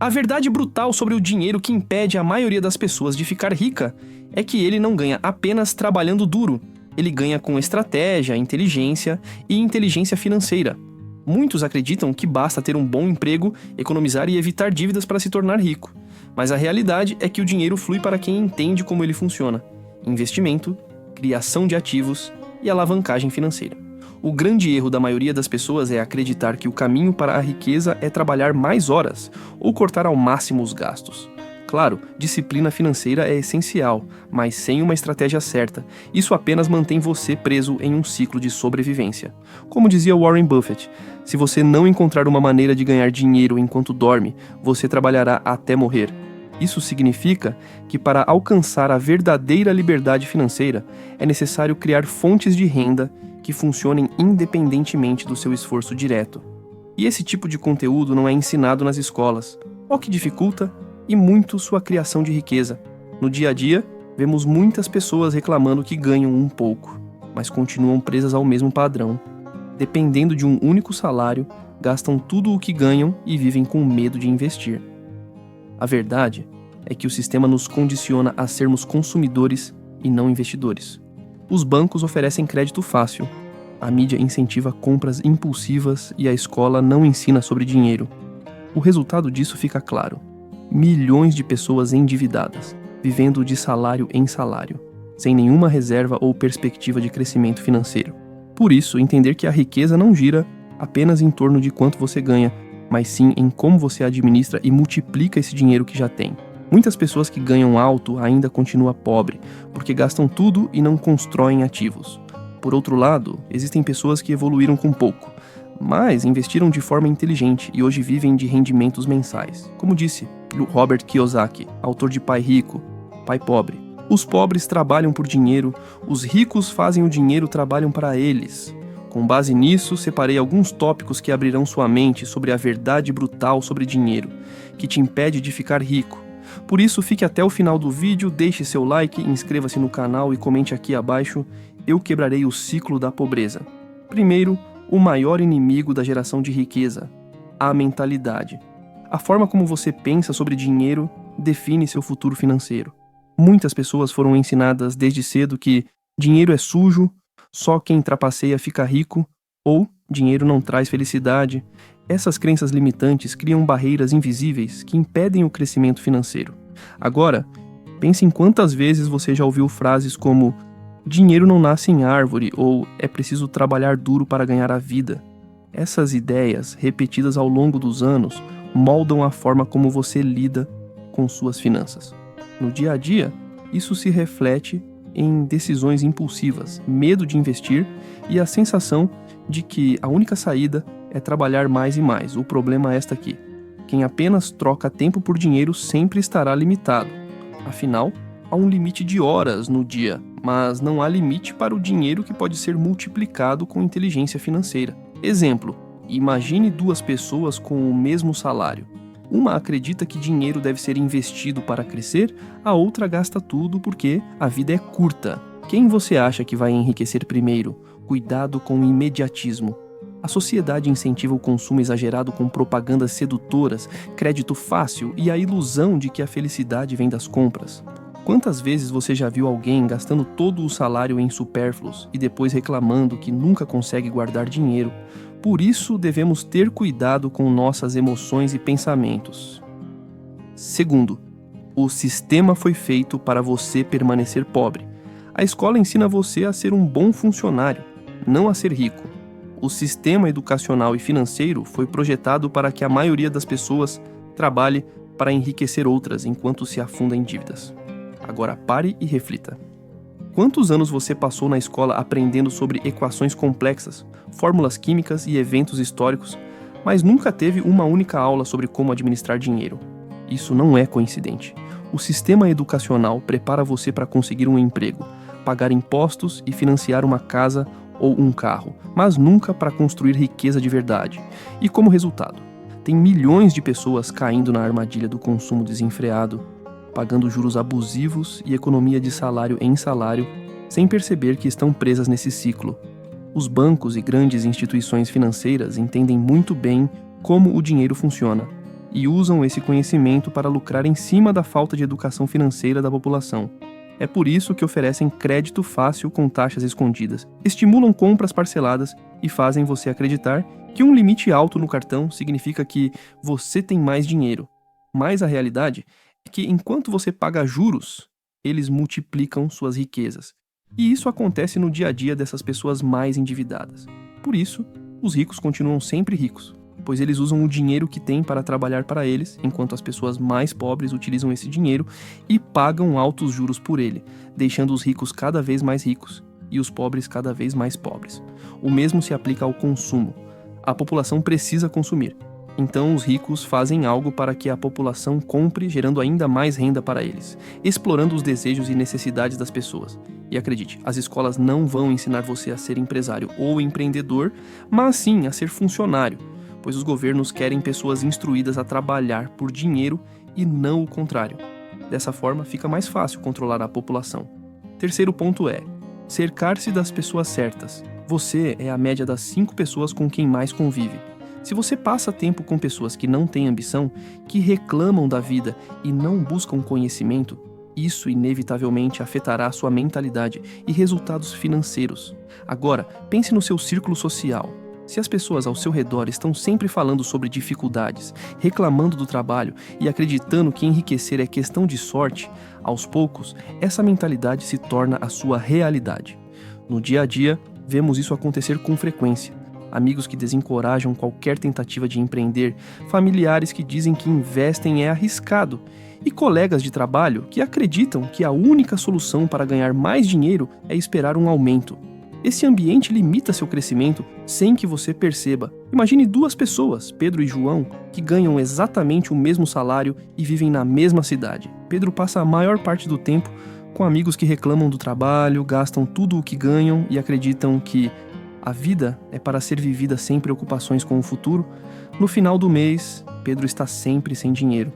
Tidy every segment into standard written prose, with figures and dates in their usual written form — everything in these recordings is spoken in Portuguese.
A verdade brutal sobre o dinheiro que impede a maioria das pessoas de ficar rica é que ele não ganha apenas trabalhando duro, ele ganha com estratégia, inteligência e inteligência financeira. Muitos acreditam que basta ter um bom emprego, economizar e evitar dívidas para se tornar rico. Mas a realidade é que o dinheiro flui para quem entende como ele funciona: investimento, criação de ativos e alavancagem financeira. O grande erro da maioria das pessoas é acreditar que o caminho para a riqueza é trabalhar mais horas ou cortar ao máximo os gastos. Claro, disciplina financeira é essencial, mas sem uma estratégia certa, isso apenas mantém você preso em um ciclo de sobrevivência. Como dizia Warren Buffett, se você não encontrar uma maneira de ganhar dinheiro enquanto dorme, você trabalhará até morrer. Isso significa que para alcançar a verdadeira liberdade financeira, é necessário criar fontes de renda que funcionem independentemente do seu esforço direto. E esse tipo de conteúdo não é ensinado nas escolas, o que dificulta e muito sua criação de riqueza. No dia a dia, vemos muitas pessoas reclamando que ganham um pouco, mas continuam presas ao mesmo padrão. Dependendo de um único salário, gastam tudo o que ganham e vivem com medo de investir. A verdade é que o sistema nos condiciona a sermos consumidores e não investidores. Os bancos oferecem crédito fácil, a mídia incentiva compras impulsivas e a escola não ensina sobre dinheiro. O resultado disso fica claro: milhões de pessoas endividadas, vivendo de salário em salário, sem nenhuma reserva ou perspectiva de crescimento financeiro. Por isso, entender que a riqueza não gira apenas em torno de quanto você ganha, mas sim em como você administra e multiplica esse dinheiro que já tem. Muitas pessoas que ganham alto ainda continuam pobres, porque gastam tudo e não constroem ativos. Por outro lado, existem pessoas que evoluíram com pouco, mas investiram de forma inteligente e hoje vivem de rendimentos mensais. Como disse Robert Kiyosaki, autor de Pai Rico, Pai Pobre: os pobres trabalham por dinheiro, os ricos fazem o dinheiro trabalham para eles. Com base nisso, separei alguns tópicos que abrirão sua mente sobre a verdade brutal sobre dinheiro, que te impede de ficar rico. Por isso, fique até o final do vídeo, deixe seu like, inscreva-se no canal e comente aqui abaixo: eu quebrarei o ciclo da pobreza. Primeiro, o maior inimigo da geração de riqueza: a mentalidade. A forma como você pensa sobre dinheiro define seu futuro financeiro. Muitas pessoas foram ensinadas desde cedo que dinheiro é sujo, só quem trapaceia fica rico, ou dinheiro não traz felicidade. Essas crenças limitantes criam barreiras invisíveis que impedem o crescimento financeiro. Agora, pense em quantas vezes você já ouviu frases como dinheiro não nasce em árvore ou é preciso trabalhar duro para ganhar a vida. Essas ideias, repetidas ao longo dos anos, moldam a forma como você lida com suas finanças. No dia a dia, isso se reflete em decisões impulsivas, medo de investir e a sensação de que a única saída é trabalhar mais e mais. O problema é esta aqui: quem apenas troca tempo por dinheiro sempre estará limitado. Afinal, há um limite de horas no dia, mas não há limite para o dinheiro que pode ser multiplicado com inteligência financeira. Exemplo: imagine duas pessoas com o mesmo salário. Uma acredita que dinheiro deve ser investido para crescer, a outra gasta tudo porque a vida é curta. Quem você acha que vai enriquecer primeiro? Cuidado com o imediatismo. A sociedade incentiva o consumo exagerado com propagandas sedutoras, crédito fácil e a ilusão de que a felicidade vem das compras. Quantas vezes você já viu alguém gastando todo o salário em supérfluos e depois reclamando que nunca consegue guardar dinheiro? Por isso, devemos ter cuidado com nossas emoções e pensamentos. Segundo, o sistema foi feito para você permanecer pobre. A escola ensina você a ser um bom funcionário, não a ser rico. O sistema educacional e financeiro foi projetado para que a maioria das pessoas trabalhe para enriquecer outras enquanto se afunda em dívidas. Agora pare e reflita. Quantos anos você passou na escola aprendendo sobre equações complexas, fórmulas químicas e eventos históricos, mas nunca teve uma única aula sobre como administrar dinheiro? Isso não é coincidente. O sistema educacional prepara você para conseguir um emprego, pagar impostos e financiar uma casa ou um carro, mas nunca para construir riqueza de verdade. E como resultado, tem milhões de pessoas caindo na armadilha do consumo desenfreado, pagando juros abusivos e economia de salário em salário, sem perceber que estão presas nesse ciclo. Os bancos e grandes instituições financeiras entendem muito bem como o dinheiro funciona. e usam esse conhecimento para lucrar em cima da falta de educação financeira da população. É por isso que oferecem crédito fácil com taxas escondidas, estimulam compras parceladas e fazem você acreditar que um limite alto no cartão significa que você tem mais dinheiro. Mas a realidade é que enquanto você paga juros, eles multiplicam suas riquezas. E isso acontece no dia a dia dessas pessoas mais endividadas. Por isso, os ricos continuam sempre ricos, pois eles usam o dinheiro que têm para trabalhar para eles, enquanto as pessoas mais pobres utilizam esse dinheiro e pagam altos juros por ele, deixando os ricos cada vez mais ricos e os pobres cada vez mais pobres. O mesmo se aplica ao consumo. A população precisa consumir. Então os ricos fazem algo para que a população compre, gerando ainda mais renda para eles, explorando os desejos e necessidades das pessoas. E acredite, as escolas não vão ensinar você a ser empresário ou empreendedor, mas sim a ser funcionário, pois os governos querem pessoas instruídas a trabalhar por dinheiro e não o contrário. Dessa forma, fica mais fácil controlar a população. Terceiro ponto é cercar-se das pessoas certas. Você é a média das 5 pessoas com quem mais convive. Se você passa tempo com pessoas que não têm ambição, que reclamam da vida e não buscam conhecimento, isso inevitavelmente afetará a sua mentalidade e resultados financeiros. Agora, pense no seu círculo social. Se as pessoas ao seu redor estão sempre falando sobre dificuldades, reclamando do trabalho e acreditando que enriquecer é questão de sorte, aos poucos, essa mentalidade se torna a sua realidade. No dia a dia, vemos isso acontecer com frequência. Amigos que desencorajam qualquer tentativa de empreender, familiares que dizem que investem é arriscado, e colegas de trabalho que acreditam que a única solução para ganhar mais dinheiro é esperar um aumento. Esse ambiente limita seu crescimento sem que você perceba. Imagine 2 pessoas, Pedro e João, que ganham exatamente o mesmo salário e vivem na mesma cidade. Pedro passa a maior parte do tempo com amigos que reclamam do trabalho, gastam tudo o que ganham e acreditam que a vida é para ser vivida sem preocupações com o futuro. No final do mês, Pedro está sempre sem dinheiro,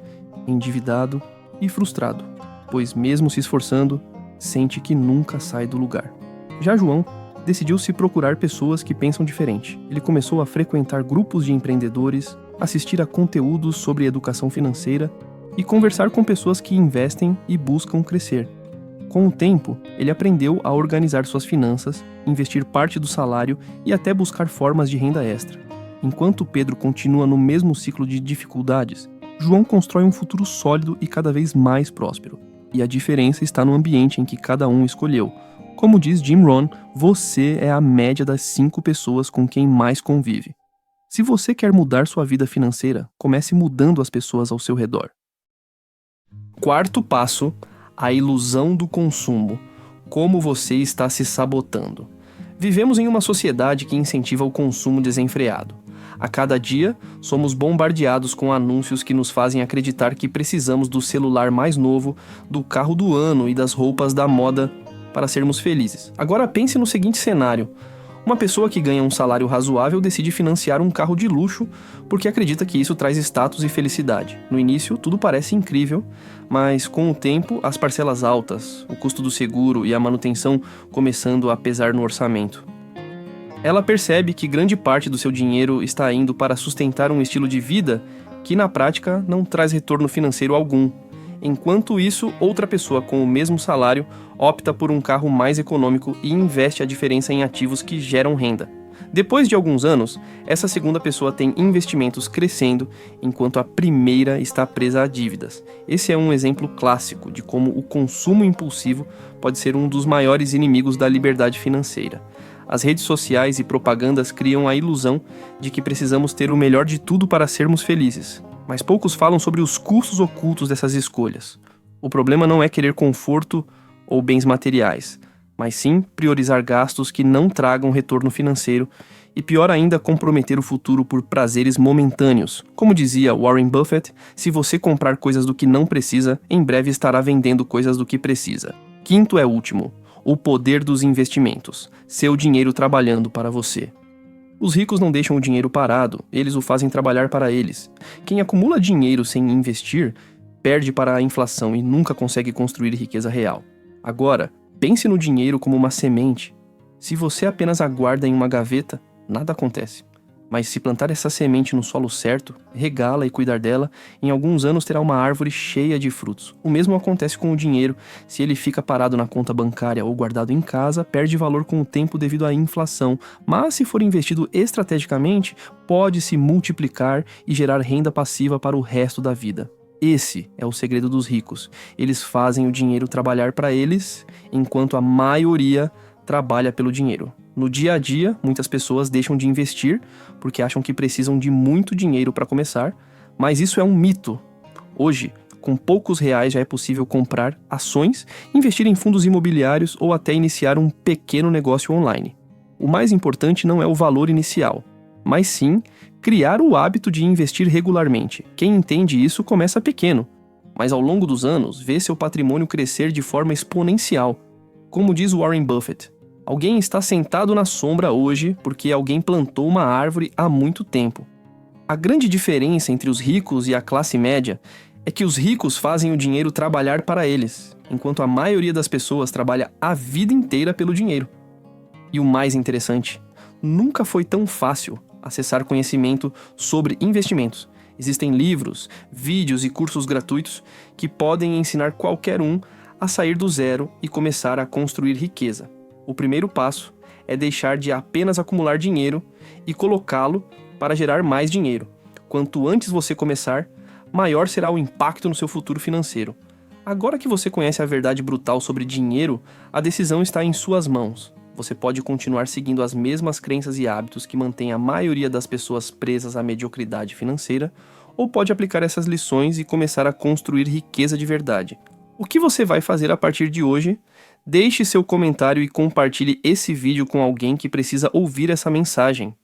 endividado e frustrado, pois mesmo se esforçando, sente que nunca sai do lugar. Já João decidiu se procurar pessoas que pensam diferente. Ele começou a frequentar grupos de empreendedores, assistir a conteúdos sobre educação financeira e conversar com pessoas que investem e buscam crescer. Com o tempo, ele aprendeu a organizar suas finanças, investir parte do salário e até buscar formas de renda extra. Enquanto Pedro continua no mesmo ciclo de dificuldades, João constrói um futuro sólido e cada vez mais próspero. E a diferença está no ambiente em que cada um escolheu. Como diz Jim Rohn, você é a média das 5 pessoas com quem mais convive. Se você quer mudar sua vida financeira, comece mudando as pessoas ao seu redor. Quarto passo: a ilusão do consumo. Como você está se sabotando. Vivemos em uma sociedade que incentiva o consumo desenfreado. A cada dia, somos bombardeados com anúncios que nos fazem acreditar que precisamos do celular mais novo, do carro do ano e das roupas da moda para sermos felizes. Agora pense no seguinte cenário. Uma pessoa que ganha um salário razoável decide financiar um carro de luxo porque acredita que isso traz status e felicidade. No início, tudo parece incrível, mas com o tempo, as parcelas altas, o custo do seguro e a manutenção começando a pesar no orçamento. Ela percebe que grande parte do seu dinheiro está indo para sustentar um estilo de vida que, na prática, não traz retorno financeiro algum. Enquanto isso, outra pessoa com o mesmo salário opta por um carro mais econômico e investe a diferença em ativos que geram renda. Depois de alguns anos, essa segunda pessoa tem investimentos crescendo, enquanto a primeira está presa a dívidas. Esse é um exemplo clássico de como o consumo impulsivo pode ser um dos maiores inimigos da liberdade financeira. As redes sociais e propagandas criam a ilusão de que precisamos ter o melhor de tudo para sermos felizes. Mas poucos falam sobre os custos ocultos dessas escolhas. O problema não é querer conforto ou bens materiais, mas sim priorizar gastos que não tragam retorno financeiro e, pior ainda, comprometer o futuro por prazeres momentâneos. Como dizia Warren Buffett, se você comprar coisas do que não precisa, em breve estará vendendo coisas do que precisa. Quinto é último: o poder dos investimentos. Seu dinheiro trabalhando para você. Os ricos não deixam o dinheiro parado, eles o fazem trabalhar para eles. Quem acumula dinheiro sem investir, perde para a inflação e nunca consegue construir riqueza real. Agora, pense no dinheiro como uma semente. Se você apenas aguarda em uma gaveta, nada acontece. Mas se plantar essa semente no solo certo, regá-la e cuidar dela, em alguns anos terá uma árvore cheia de frutos. O mesmo acontece com o dinheiro. Se ele fica parado na conta bancária ou guardado em casa, perde valor com o tempo devido à inflação. Mas se for investido estrategicamente, pode se multiplicar e gerar renda passiva para o resto da vida. Esse é o segredo dos ricos. Eles fazem o dinheiro trabalhar para eles, enquanto a maioria trabalha pelo dinheiro. No dia a dia, muitas pessoas deixam de investir porque acham que precisam de muito dinheiro para começar, mas isso é um mito. Hoje, com poucos reais já é possível comprar ações, investir em fundos imobiliários ou até iniciar um pequeno negócio online. O mais importante não é o valor inicial, mas sim criar o hábito de investir regularmente. Quem entende isso começa pequeno, mas ao longo dos anos vê seu patrimônio crescer de forma exponencial. Como diz Warren Buffett, alguém está sentado na sombra hoje porque alguém plantou uma árvore há muito tempo. A grande diferença entre os ricos e a classe média é que os ricos fazem o dinheiro trabalhar para eles, enquanto a maioria das pessoas trabalha a vida inteira pelo dinheiro. E o mais interessante, nunca foi tão fácil acessar conhecimento sobre investimentos. Existem livros, vídeos e cursos gratuitos que podem ensinar qualquer um a sair do zero e começar a construir riqueza. O primeiro passo é deixar de apenas acumular dinheiro e colocá-lo para gerar mais dinheiro. Quanto antes você começar, maior será o impacto no seu futuro financeiro. Agora que você conhece a verdade brutal sobre dinheiro, a decisão está em suas mãos. Você pode continuar seguindo as mesmas crenças e hábitos que mantêm a maioria das pessoas presas à mediocridade financeira, ou pode aplicar essas lições e começar a construir riqueza de verdade. O que você vai fazer a partir de hoje? Deixe seu comentário e compartilhe esse vídeo com alguém que precisa ouvir essa mensagem.